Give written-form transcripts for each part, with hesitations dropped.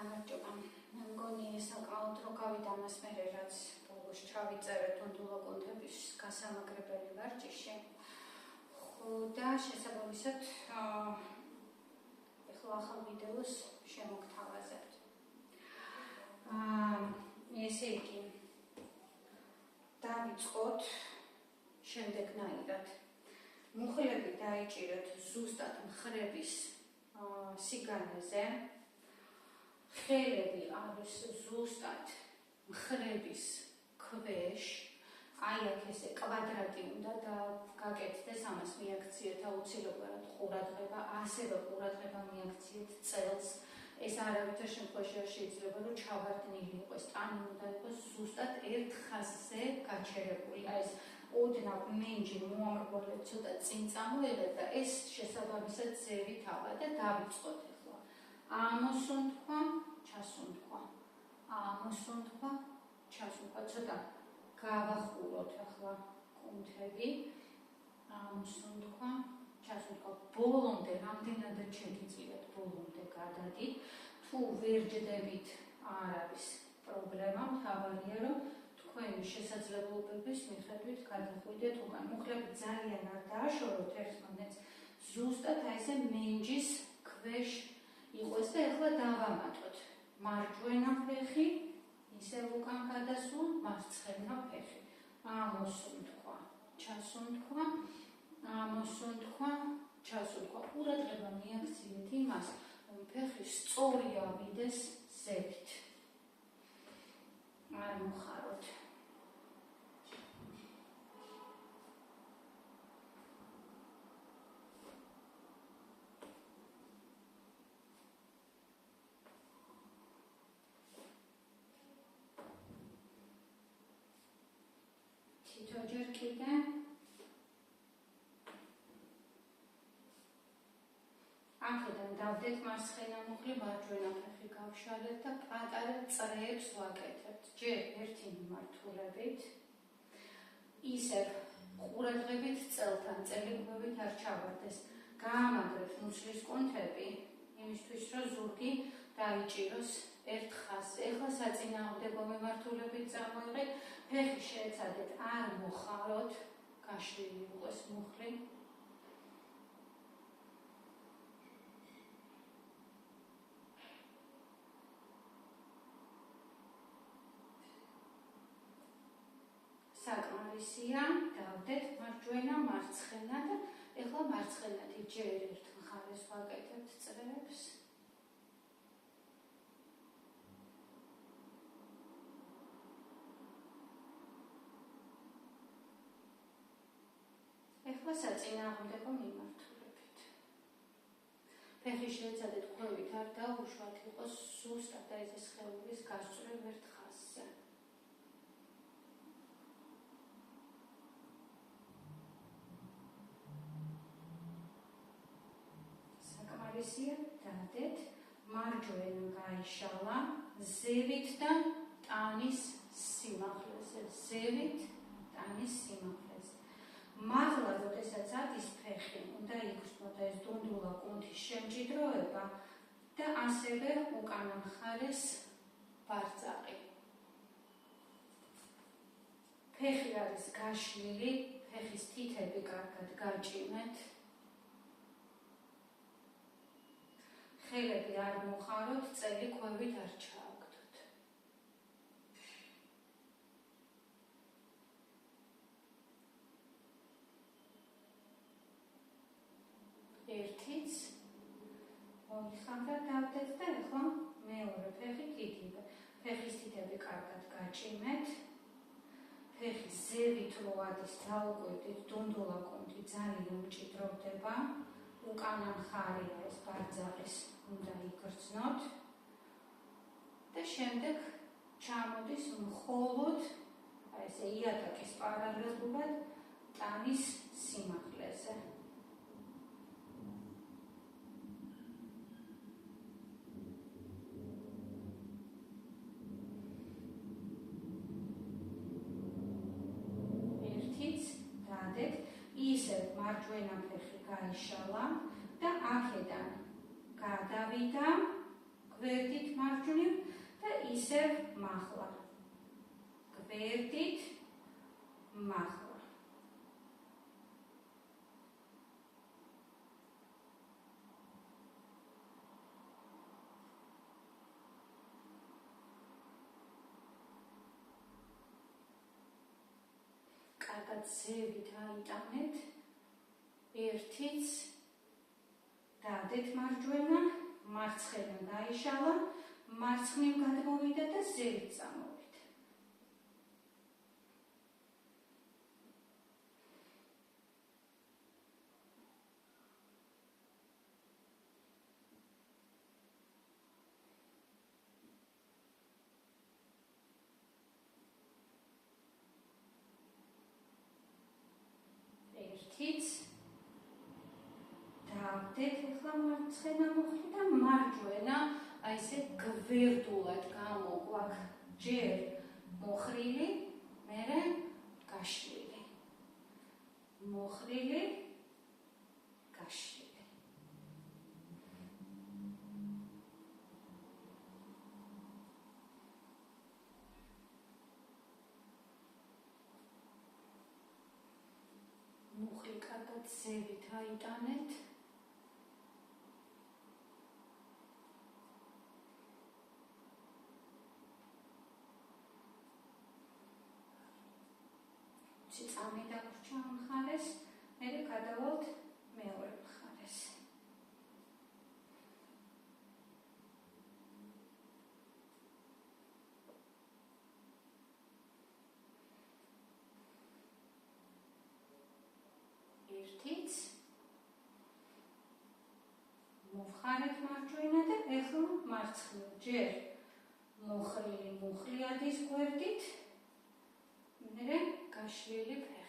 გამარჯობა. მე მგონი საკმაოდ რო გავიდა ამას მერე რაც ბოლოს ჩავიწერეთ ონდულა კონტენტის გასამაგრებელი ვარჯიში. და შესაბამისად ეხლა ახალ ვიდეოს შემოგთავაზებთ. ესე იგი დავიწყოთ შემდეგნაირად. მუხლები დაიჭირეთ ზუსტად მხრების სიგანეზე. ხელები არის ზუსტად მხრების ქვეშ. აი აქ ესე კვადრატი უნდა გაკეთდეს, ამას მიაქციეთ აუცილებლად ყურადღება, ასევე ყურადღება მიაქციეთ წელს. ეს არავითარ შემთხვევაში არ შეიძლება რომ ჩავარდნილი იყოს, ტანი უნდა იყოს ზუსტად ერთ ხაზზე გაჩერებული. აი ეს ოდნავ მენჯი მოამრგვალეთ, ცოტა წინ წამოიღეთ და ეს შესაბამისად ზევით ავა და დავიწყოთ ახლა. ამოსუნთქვა, ჩასუნთქვა. ამოსუნთქვა, ჩასუნთქვა. ცოტა გავახუროთ ახლა კუნთები. ამოსუნთქვა, ჩასუნთქვა. ბოლომდე რამდენადაც შეგიძლიათ ბოლომდე გადადით. თუ ვერ ჯდებით არ არის პრობლემა, მთავარია რომ თქვენი შესაძლებლობების მიხედვით გადახვიდეთ უკან. მუხლები ძალიან არ დააშოროთ ერთმანეთს, ზუსტად აი ესე მენჯის ქვეშ იყოს და ახლა დავამატოთ. მარჯვენა ფეხი ისევ უკან გადასულ, მარცხენა ფეხი. ამოსუნთქვა, ჩასუნთქვა, ამოსუნთქვა, ჩასუნთქვა. ყურადღება მიაქციეთ იმას, რომ ფეხი სწორი ავიდეს ზევით. არ მოხაროთ. თითოჯერ კიდე. აქედან დავდეთ მარცხენა მუხლი, მარჯვენა ფეხი გავშალეთ და პატარა წრეებს ვაკეთებთ. ჯერ ერთი მიმართულებით, ისევ ყურადღებით წელთან, წელიგუბებით არ ჩავარდეს. გაამაგრეთ მუცლის კუნთები, იმისთვის რომ ზურგი დაიჭიროს ერთ ხაზზე. ეხლა საწინააღმდეგო მიმართულებით წამოიღეთ, ფეხი შეეცადეთ, არ მოხაროთ, გაშლილი იყოს მუხლი. საკმარისია, დავდეთ მარჯვენა, მარცხენა და ეხლა მარცხენადი ჯერ ერთ მხარეს ვაკეთებთ წრეებს. ეხლა საწინააღმდეგო მიმართულებით. ფეხი შეეცადეთ ქვევით არ დაუშვათ, იყოს ზუსტად აი ეს სხეულის გასწვრივ ერთ ხაზზე. საკმარისია, დავდეთ, მარჯვენა გაიშალა, ზევით და ტანის სიმაღლეზე. ზევით, ტანის სიმაღლეზე. მაღლა, როდესაც ადის ფეხი, უნდა იგრძნოთ ეს დუნდულა კუნთის შემჭიდროება და ასევე უკანა მხარეს ბარწაყი. ფეხი არის გაშლილი, ფეხის თითები კარგად გაჭიმეთ. ხელები არ მოხაროთ, წელი ქვევით არ ჩააგდოთ. ერთიც, მოიხამდა დავდეთ და ახლა მეორე ფეხი თითები. ფეხის თითები კარგად გაჭიმეთ. ფეხი ზევით რო ადის, დაუკვირდით, დუნდულა კუნთი ძალიან მჭიდროვდება. უკანა მხარია ეს ბარწაყის უნდა იგრძნოთ და შემდეგ ჩამოდის მხოლოდ აი ესე იატაკის პარალელურად ტანის სიმაღლეზე. ერთიც, დავდეთ, ისევ მარჯვენა ფეხი გაიშალა და აქედან გადავიდა გვერდით მარჯვნივ და ისევ მაღლა. გვერდით მაღლა. კარგად ზევით აიტანეთ. ერთიც დავდეთ მარჯვენა, მარცხენა დაიშალა, მარცხნივ გადმოვიდა და ზევით წამოვიდა. ერთიც დავდეთ, ახლა მარცხენა მოხდი და მარჯვენა აი ესე გვერდულად გამოგვაქვს. ჯერ მოხრილი, მერე გაშლილი. მოხრილი, გაშლილი. მუხლი კარგად ზევით აიტანეთ. წამი დაგვრჩა ამ მხარეს, მერე გადავალთ მეორე მხარეს. ერთიც მოვხარეთ მარჯვენა და ეხლა მარცხნივ. ჯერ მოხრილი მუხლი ადის გვერდით, მერე გაშლილი ფეხი.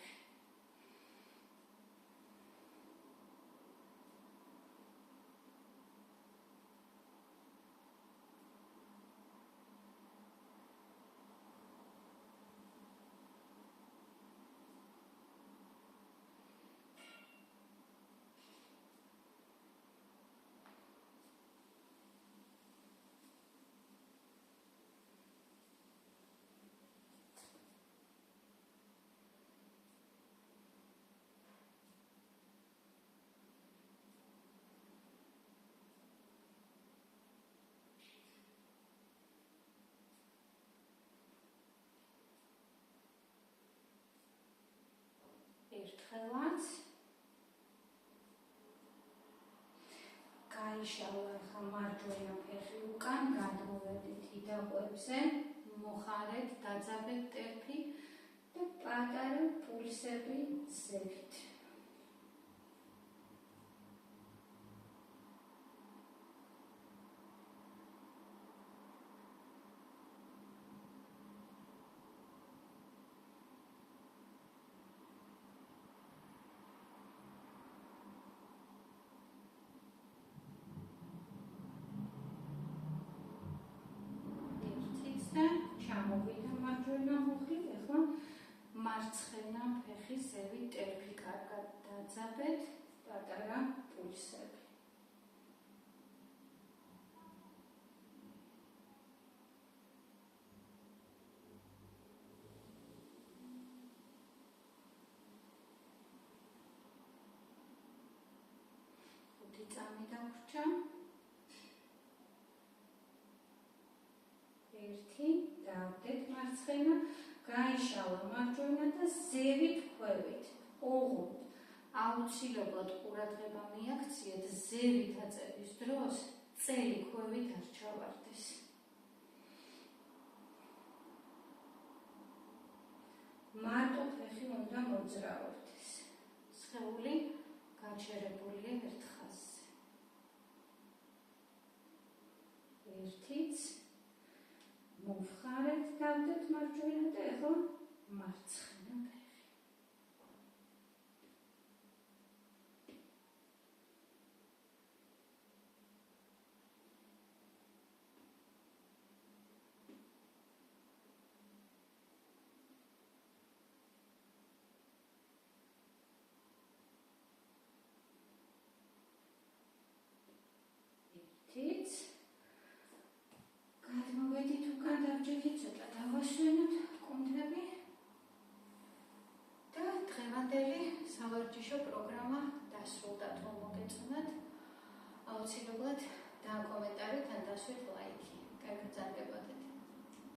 ერთხელაც გაიშალა ახლა მარჯვენა ფეხი უკან, გადმოვედით იდაყვებზე, მოხარეთ, დაძაბეთ ტერფი და პატარა პულსები ზევით. და ჩამოვიდა მარჯვენა მუხლი, ახლა მარცხენა ფეხი ზევით ტერფი კარგად დაძაბეთ, პატარა პულსები. ხუთი წამი დაგვრჩა. ერთი, დავდეთ მარცხენა, გაიშალა მარჯვენა და ზევით ქვევით. ოღონდ აუცილებლად ყურადღება მიაქციეთ, ზევით აწევის დროს წელი ქვევით არ ჩავარდეს. მარტო ფეხი უნდა მოძრაობდეს. სხეული გაჩერებულია ერთ ხაზზე. ერთიც მოვხარეთ, დავდეთ მარჯვენა და ეხლა მარცხენა ფეხი. ერთიც მარჯვენა ცოტა დავასვენოთ კუნთები და დღევანდელი სავარჯიშო პროგრამა დასრულდა. თუ მოგეწონათ, აუცილებლად დააკომენტარეთ ან დასვით ლაიქი. კარგად გრძელდებოდეთ.